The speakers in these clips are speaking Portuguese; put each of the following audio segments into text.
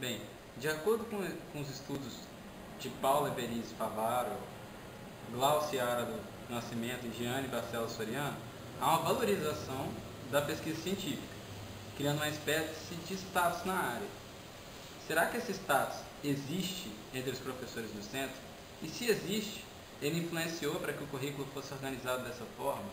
Bem, de acordo com os estudos de Paula Berizzi Favaro, Glaucia Ara do Nascimento e Gianni Barcelos Soriano, há uma valorização da pesquisa científica, criando uma espécie de status na área. Será que esse status existe entre os professores do centro? E se existe, ele influenciou para que o currículo fosse organizado dessa forma?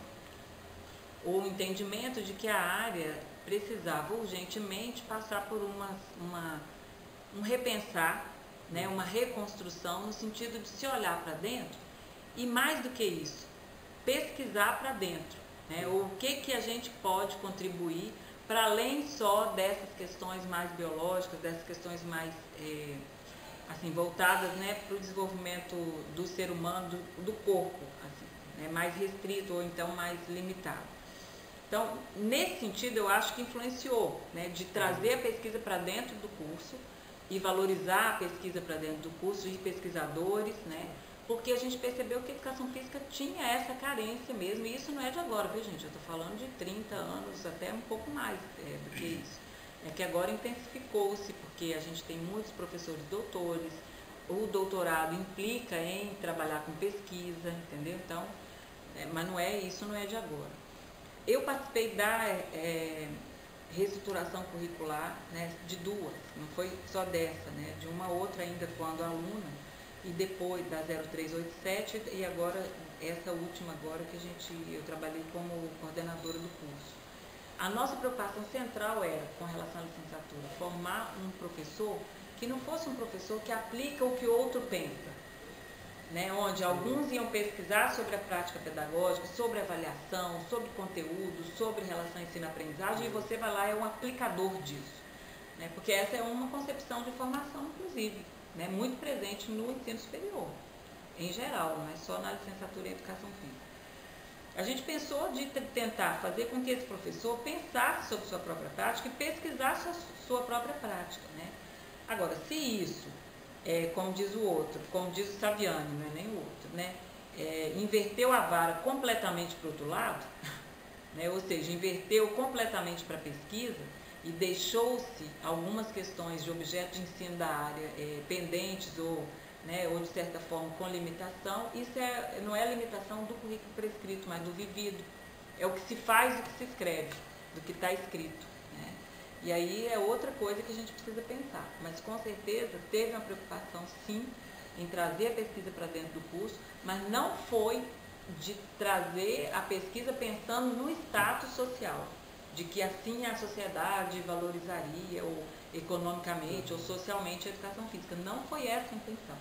O entendimento de que a área precisava urgentemente passar por um repensar, né, uma reconstrução no sentido de se olhar para dentro e, mais do que isso, pesquisar para dentro, né, o que a gente pode contribuir para além só dessas questões mais biológicas, dessas questões mais assim, voltadas, né, para o desenvolvimento do ser humano, do corpo, assim, né, mais restrito ou então mais limitado. Então, nesse sentido, eu acho que influenciou, né, de trazer a pesquisa para dentro do curso e valorizar a pesquisa para dentro do curso de pesquisadores, né, porque a gente percebeu que a educação física tinha essa carência mesmo, e isso não é de agora, viu, gente? Eu estou falando de 30 anos, até um pouco mais do que isso. É que agora intensificou-se, porque a gente tem muitos professores doutores, o doutorado implica em trabalhar com pesquisa, entendeu? Então, mas não é isso, não é de agora. Eu participei da reestruturação curricular, né, de duas, não foi só dessa, né, de uma outra ainda quando aluna, e depois da 0387 e agora essa última agora que eu trabalhei como coordenadora do curso. A nossa preocupação central era, com relação à licenciatura, formar um professor que não fosse um professor que aplica o que o outro pensa, né, onde alguns iam pesquisar sobre a prática pedagógica, sobre avaliação, sobre conteúdo, sobre relação ensino-aprendizagem, e você vai lá e é um aplicador disso, né, porque essa é uma concepção de formação, inclusive, né, muito presente no ensino superior, em geral, não é só na licenciatura em educação física. A gente pensou de tentar fazer com que esse professor pensasse sobre sua própria prática e pesquisasse sua própria prática, né. Agora, se isso, como diz o outro, como diz o Saviani, não é nem o outro, né, inverteu a vara completamente para o outro lado, né, ou seja, inverteu completamente para a pesquisa e deixou-se algumas questões de objeto de ensino da área pendentes ou, né, ou de certa forma com limitação, isso não é a limitação do currículo prescrito, mas do vivido. É o que se faz do que se escreve, do que está escrito, né? E aí é outra coisa que a gente precisa pensar. Mas com certeza teve uma preocupação, sim, em trazer a pesquisa para dentro do curso, mas não foi de trazer a pesquisa pensando no status social, de que assim a sociedade valorizaria ou economicamente ou socialmente a educação física. Não foi essa a intenção.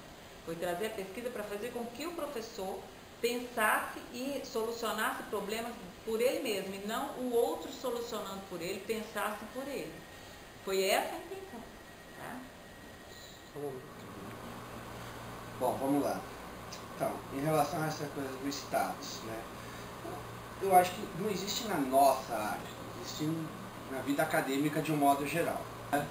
Foi trazer a pesquisa para fazer com que o professor pensasse e solucionasse problemas por ele mesmo, e não o outro solucionando por ele, pensasse por ele. Foi essa a intenção. Tá? Bom, vamos lá. Então, em relação a essa coisa do status, né, eu acho que não existe na nossa área, existe na vida acadêmica de um modo geral, né?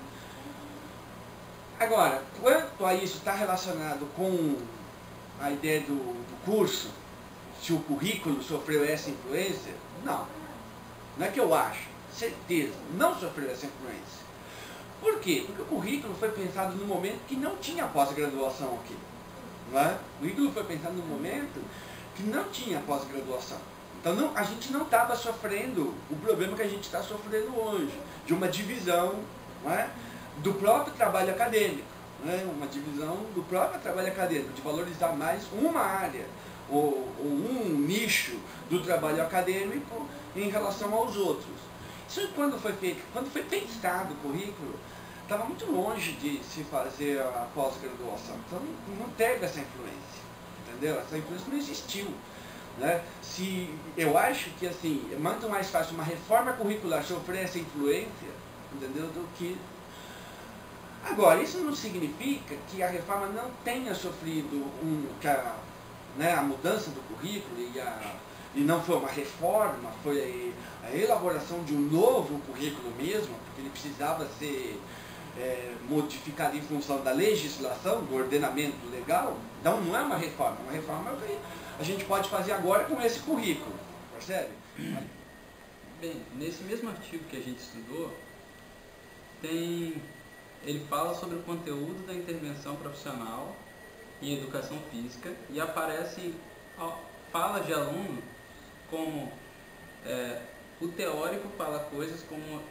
Agora, quanto a isso está relacionado com a ideia do curso, se o currículo sofreu essa influência, não. Não é que eu acho, certeza, não sofreu essa influência. Por quê? Porque o currículo foi pensado num momento que não tinha pós-graduação aqui. Não é? O currículo foi pensado num momento que não tinha pós-graduação. Então a gente não estava sofrendo o problema que a gente está sofrendo hoje, de uma divisão, não é, do próprio trabalho acadêmico, não é? Uma divisão do próprio trabalho acadêmico, de valorizar mais uma área ou um nicho do trabalho acadêmico em relação aos outros. Isso quando foi feito, quando foi pensado o currículo, estava muito longe de se fazer a pós-graduação, então não teve essa influência, entendeu? Essa influência não existiu. Né? Eu acho que assim, é muito mais fácil uma reforma curricular sofrer essa influência, entendeu, do que... Agora, isso não significa que a reforma não tenha sofrido a mudança do currículo e não foi uma reforma, foi a elaboração de um novo currículo mesmo, porque ele precisava ser modificado em função da legislação, do ordenamento legal. Então não é uma reforma é o que a gente pode fazer agora com esse currículo, percebe? Bem, nesse mesmo artigo que a gente estudou, tem ele fala sobre o conteúdo da intervenção profissional em educação física e aparece falas de aluno como o teórico fala coisas como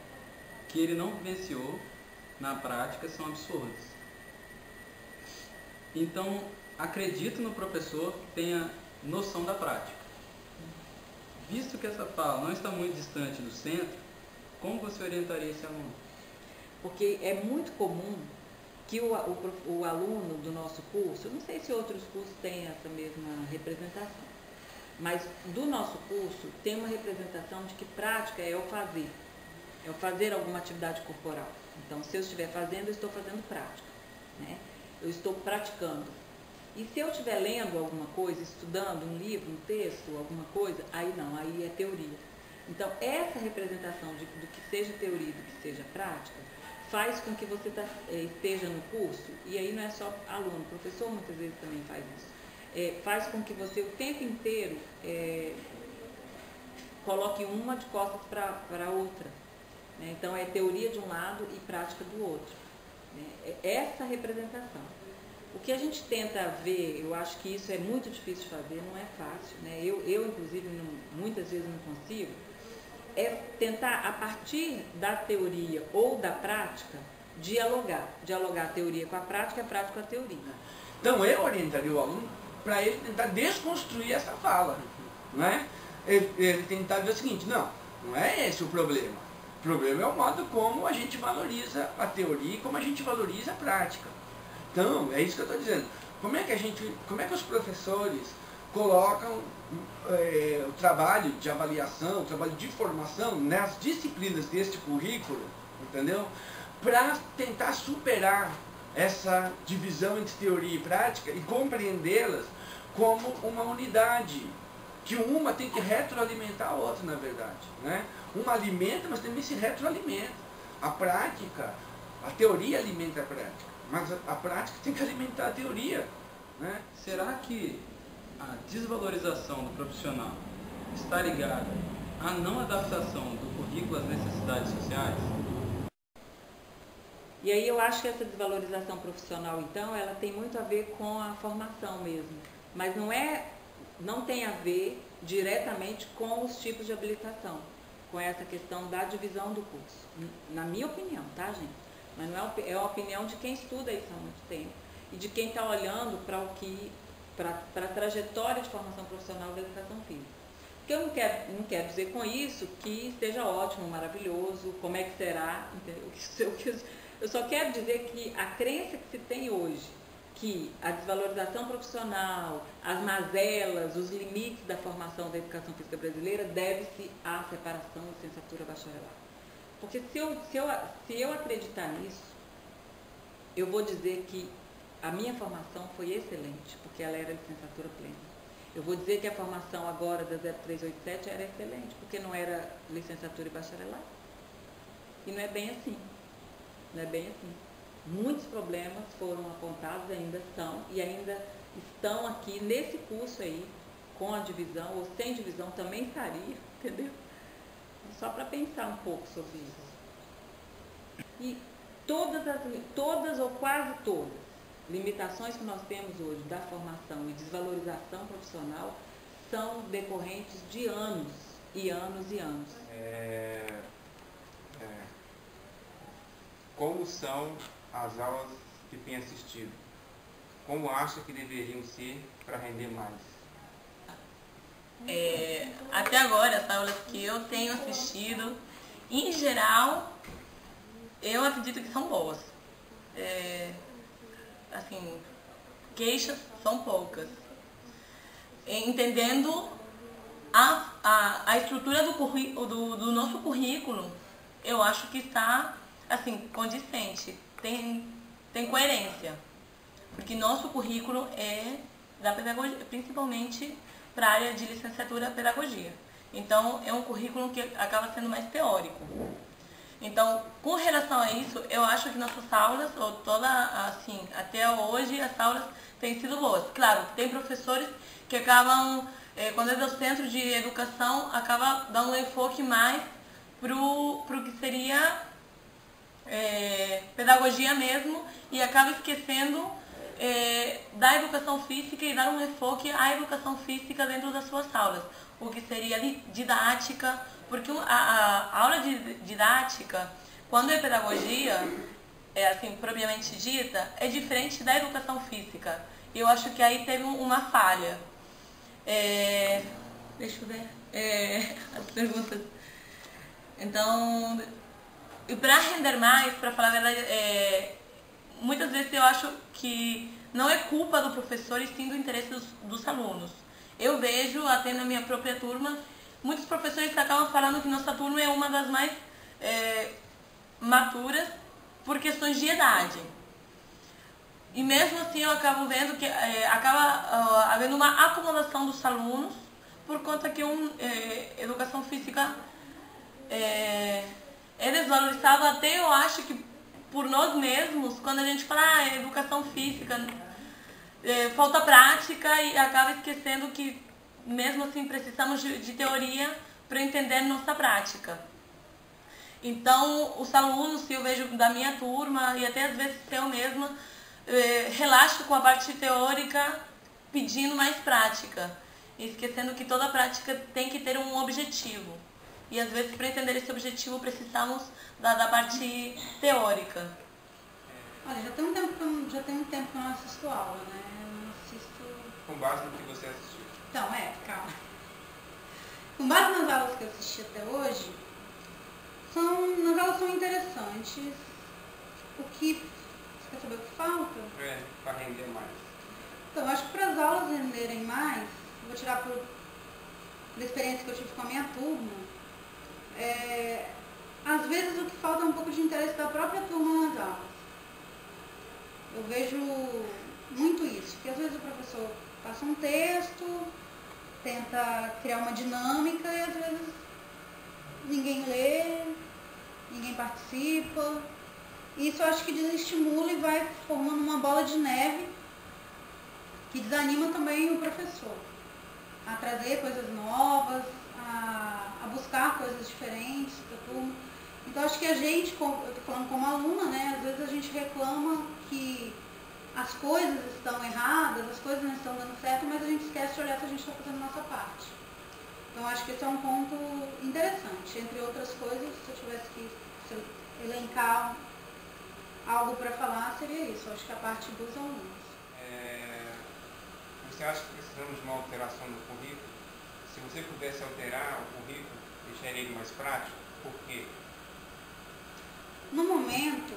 que ele não vivenciou na prática são absurdas. Então, acredito no professor que tenha noção da prática. Visto que essa fala não está muito distante do centro, como você orientaria esse aluno? Porque é muito comum que o aluno do nosso curso, não sei se outros cursos têm essa mesma representação, mas do nosso curso tem uma representação de que prática é o fazer alguma atividade corporal. Então, se eu estiver fazendo, eu estou fazendo prática, né? Eu estou praticando. E se eu estiver lendo alguma coisa, estudando um livro, um texto, alguma coisa, aí não, aí é teoria. Então, essa representação do que seja teoria e do que seja prática faz com que você esteja no curso, e aí não é só aluno, o professor muitas vezes também faz isso, faz com que você o tempo inteiro coloque uma de costas para a outra. Né? Então, é teoria de um lado e prática do outro. Né? É essa representação. O que a gente tenta ver, eu acho que isso é muito difícil de fazer, não é fácil. Né? Eu inclusive, muitas vezes não consigo, é tentar, a partir da teoria ou da prática, dialogar a teoria com a prática com a teoria. Então, eu orientaria o aluno para ele tentar desconstruir essa fala. Não é? Ele tentar ver o seguinte, não é esse o problema. O problema é o modo como a gente valoriza a teoria e como a gente valoriza a prática. Então, é isso que eu estou dizendo. Como é que os professores colocam o trabalho de avaliação, o trabalho de formação nas disciplinas deste currículo, entendeu? Para tentar superar essa divisão entre teoria e prática e compreendê-las como uma unidade, que uma tem que retroalimentar a outra, na verdade, né? Uma alimenta, mas também se retroalimenta. A prática, a teoria alimenta a prática, mas a prática tem que alimentar a teoria, né? Será que a desvalorização do profissional está ligada à não adaptação do currículo às necessidades sociais? E aí eu acho que essa desvalorização profissional, então, ela tem muito a ver com a formação mesmo, mas não tem a ver diretamente com os tipos de habilitação, com essa questão da divisão do curso, na minha opinião, tá, gente? Mas não é a opinião de quem estuda isso há muito tempo e de quem está olhando para a trajetória de formação profissional da educação física. Porque eu não quero dizer com isso que esteja ótimo, maravilhoso, como é que será, entendeu? Eu só quero dizer que a crença que se tem hoje, que a desvalorização profissional, as mazelas, os limites da formação da educação física brasileira deve-se à separação licenciatura bacharelado. Porque se eu acreditar nisso, eu vou dizer que a minha formação foi excelente, porque ela era licenciatura plena. Eu vou dizer que a formação agora da 0387 era excelente, porque não era licenciatura e bacharelado. E não é bem assim. Não é bem assim. Muitos problemas foram apontados, ainda são, e ainda estão aqui nesse curso aí, com a divisão, ou sem divisão também estaria, entendeu? Só para pensar um pouco sobre isso. E todas ou quase todas limitações que nós temos hoje da formação e desvalorização profissional são decorrentes de anos e anos e anos. Como são as aulas que tem assistido? Como acha que deveriam ser para render mais? Até agora, as aulas que eu tenho assistido, em geral, eu acredito que são boas. Assim, queixas são poucas. Entendendo a estrutura do nosso currículo, eu acho que está assim, condizente, tem coerência. Porque nosso currículo é da pedagogia, principalmente para a área de licenciatura pedagogia. Então, é um currículo que acaba sendo mais teórico. Então, com relação a isso, eu acho que nossas aulas, até hoje, as aulas têm sido boas. Claro, tem professores que acabam, quando é do centro de educação, acaba dando um enfoque mais pro que seria pedagogia mesmo e acaba esquecendo da educação física e dar um enfoque à educação física dentro das suas aulas, o que seria didática, porque a aula de didática, quando é pedagogia, assim, propriamente dita, é diferente da educação física. Eu acho que aí teve uma falha. Deixa eu ver as perguntas. Então, para render mais, para falar a verdade, muitas vezes eu acho que não é culpa do professor e sim do interesse dos alunos. Eu vejo, até na minha própria turma, muitos professores acabam falando que nossa turma é uma das mais maturas por questões de idade. E mesmo assim eu acabo vendo que acaba havendo uma acomodação dos alunos por conta que educação física é desvalorizado, até eu acho que por nós mesmos, quando a gente fala educação física, falta prática e acaba esquecendo que mesmo assim precisamos de teoria para entender nossa prática. Então, os alunos, se eu vejo da minha turma, e até às vezes eu mesma, relaxo com a parte teórica, pedindo mais prática, esquecendo que toda prática tem que ter um objetivo. E às vezes, para entender esse objetivo, precisamos da parte teórica. Olha, já tem um tempo que eu não assisto aula, né? Eu não assisto... Com base no que você assistiu. Então, calma. Com base nas aulas que eu assisti até hoje, as aulas são interessantes. Você quer saber o que falta? Para render mais. Então, eu acho que para as aulas renderem mais, vou tirar da experiência que eu tive com a minha turma, às vezes o que falta é um pouco de interesse da própria turma nas aulas. Eu vejo muito isso, porque às vezes o professor passa um texto, tenta criar uma dinâmica e às vezes ninguém lê, ninguém participa. Isso eu acho que desestimula e vai formando uma bola de neve que desanima também o professor a trazer coisas novas, a buscar coisas diferentes para a turma. Então acho que a gente, eu estou falando como aluna, né, às vezes a gente reclama que as coisas estão erradas, as coisas não estão dando certo, mas a gente esquece de olhar se a gente está fazendo a nossa parte. Então acho que esse é um ponto interessante. Entre outras coisas, se eu tivesse que elencar algo para falar, seria isso. Eu acho que a parte dos alunos. Você acha que precisamos de uma alteração no currículo? Se você pudesse alterar o currículo, deixaria ele mais prático? Por quê? No momento,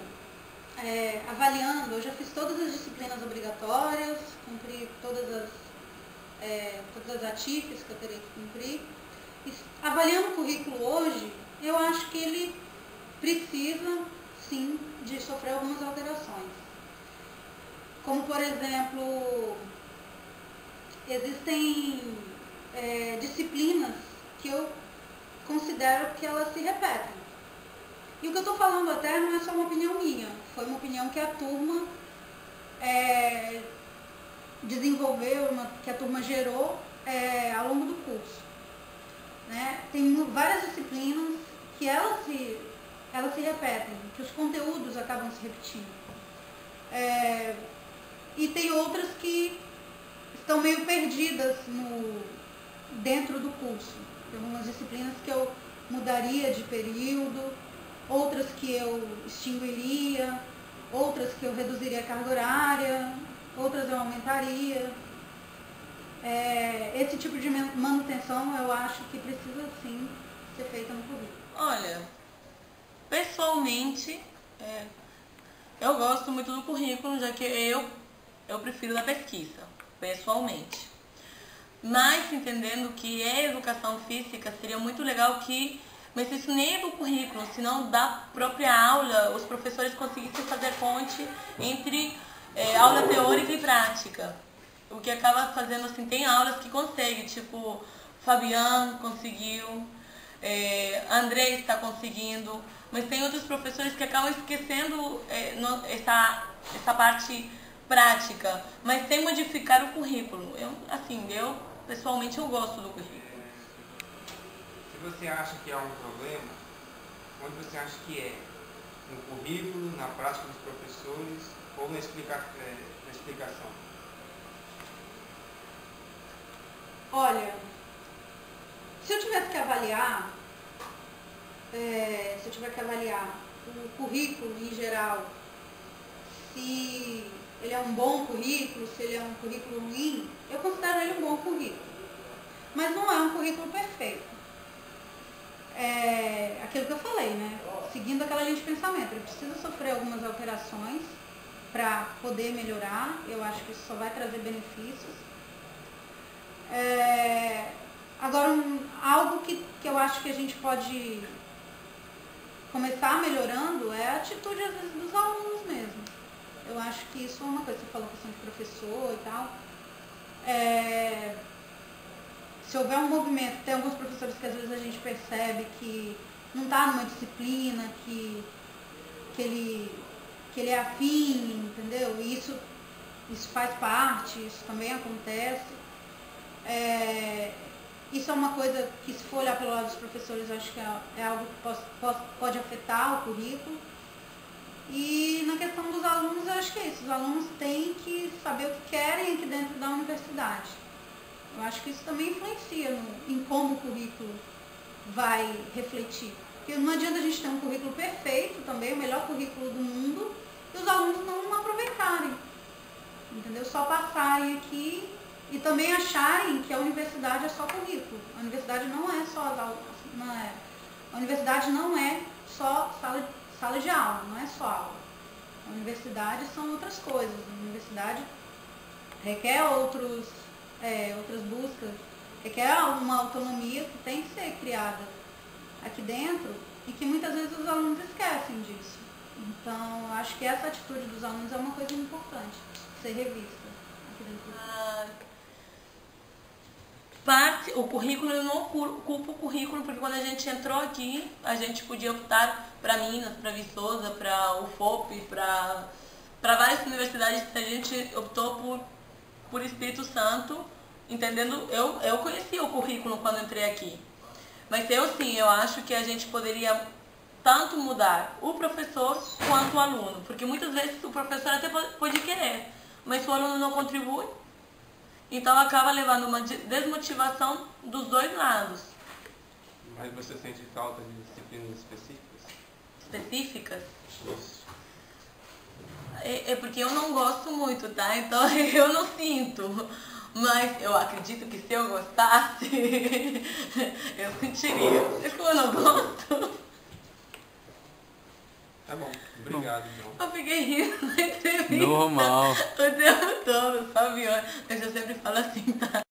avaliando, eu já fiz todas as disciplinas obrigatórias, cumpri todas as atípicas que eu teria que cumprir. E, avaliando o currículo hoje, eu acho que ele precisa, sim, de sofrer algumas alterações. Como, por exemplo, existem disciplinas que eu considero que elas se repetem. E o que eu estou falando até não é só uma opinião minha, foi uma opinião que a turma desenvolveu, que a turma gerou ao longo do curso. Né? Tem várias disciplinas que elas se repetem, que os conteúdos acabam se repetindo. E tem outras que estão meio perdidas dentro do curso. Tem algumas disciplinas que eu mudaria de período, outras que eu extinguiria, outras que eu reduziria a carga horária, outras eu aumentaria. Esse tipo de manutenção eu acho que precisa sim ser feita no currículo. Olha, pessoalmente, eu gosto muito do currículo, já que eu prefiro da pesquisa, pessoalmente. Mas entendendo que educação física, seria muito legal que, mas isso nem é do currículo, senão da própria aula, os professores conseguissem fazer ponte entre aula teórica e prática. O que acaba fazendo assim, tem aulas que conseguem, tipo, Fabiano conseguiu, André está conseguindo, mas tem outros professores que acabam esquecendo essa parte prática, mas sem modificar o currículo. Eu pessoalmente eu gosto do currículo. Se você acha que há um problema, onde você acha que é? no currículo, na prática dos professores ou na explicação? Olha, se eu tivesse que avaliar, o currículo em geral, se ele é um bom currículo, se ele é um currículo ruim, eu considero ele um bom currículo. Mas não é um currículo perfeito. É aquilo que eu falei, né? Seguindo aquela linha de pensamento. Ele precisa sofrer algumas alterações para poder melhorar. Eu acho que isso só vai trazer benefícios. Agora, algo que eu acho que a gente pode começar melhorando é a atitude, às vezes, dos alunos mesmo. Eu acho que isso é uma coisa, você falou questão de professor e tal. Se houver um movimento, tem alguns professores que às vezes a gente percebe que não está numa disciplina, que ele é afim, entendeu? E isso faz parte, isso também acontece. Isso é uma coisa que, se for olhar pelo lado dos professores, eu acho que é algo que pode afetar o currículo. E na questão dos alunos, eu acho que é isso. Os alunos têm que saber o que querem aqui dentro da universidade. Eu acho que isso também influencia em como o currículo vai refletir. Porque não adianta a gente ter um currículo perfeito também, o melhor currículo do mundo, e os alunos não aproveitarem. Entendeu? Só passarem aqui e também acharem que a universidade é só currículo. A universidade não é só as aulas, a universidade não é só sala de aula, não é só aula. A universidade são outras coisas. A universidade requer outras buscas, requer uma autonomia que tem que ser criada aqui dentro e que muitas vezes os alunos esquecem disso. Então, eu acho que essa atitude dos alunos é uma coisa importante, ser revista aqui dentro. O currículo, eu não culpo o currículo, porque quando a gente entrou aqui, a gente podia optar para Minas, para Viçosa, para UFOP, para várias universidades. A gente optou por Espírito Santo, entendendo? Eu conheci o currículo quando entrei aqui. Mas eu acho que a gente poderia tanto mudar o professor quanto o aluno, porque muitas vezes o professor até pode querer, mas se o aluno não contribui, então acaba levando uma desmotivação dos dois lados. Mas você sente falta de disciplinas específicas? Específicas? Isso. É porque eu não gosto muito, tá? Então eu não sinto. Mas eu acredito que se eu gostasse, eu sentiria. Mas como eu não gosto... Tá bom, obrigado, João. Eu fiquei rindo na entrevista. Normal. O tempo todo, sabe? Mas eu sempre falo assim, tá?